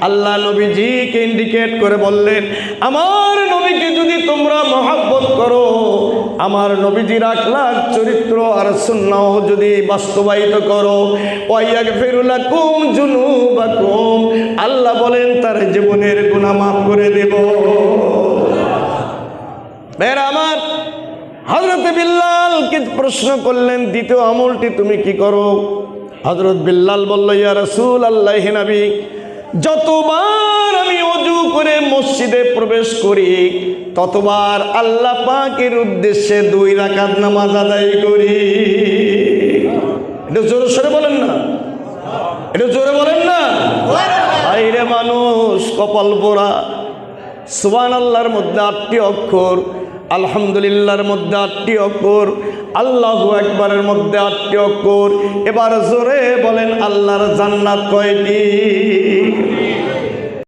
আল্লাহ নবীজিকে ইন্ডিকেট করে বললেন, আমার নবীকে যদি তোমরা মহব্বত করো, আমার নবীজির আখলাক চরিত্র আর সুন্নাহ যদি বাস্তবায়িত করো, ওয়াইয়াগফিরু লাকুম যুনুবাকুম, আল্লাহ বলেন তার জীবনের গুনাহ মাফ করে দেব। বের আমার হযরত বিল্লালকে প্রশ্ন করলেন, দ্বিতীয় আমলটি তুমি কি করো? হযরত বিল্লাল বলল, ইয়া রাসূলুল্লাহ, হে নবী, যতবার আমি ওযু করে মসজিদে প্রবেশ করি ততবার আল্লাহ পাকের উদ্দেশ্যে 2 রাকাত নামাজ আদায় করি। এটা জোরে সরে বলেন না, এটা জোরে বলেন না। আইরে মানুষ কপাল পোড়া। সুবহানাল্লাহর মধ্যে 8টি অক্ষর, আলহামদুলিল্লাহর মধ্যে 8টি অক্ষর, আল্লাহু আকবারের মধ্যে 8টি অক্ষর। এবার জোরে বলেন, আল্লাহর জান্নাত কয়টি?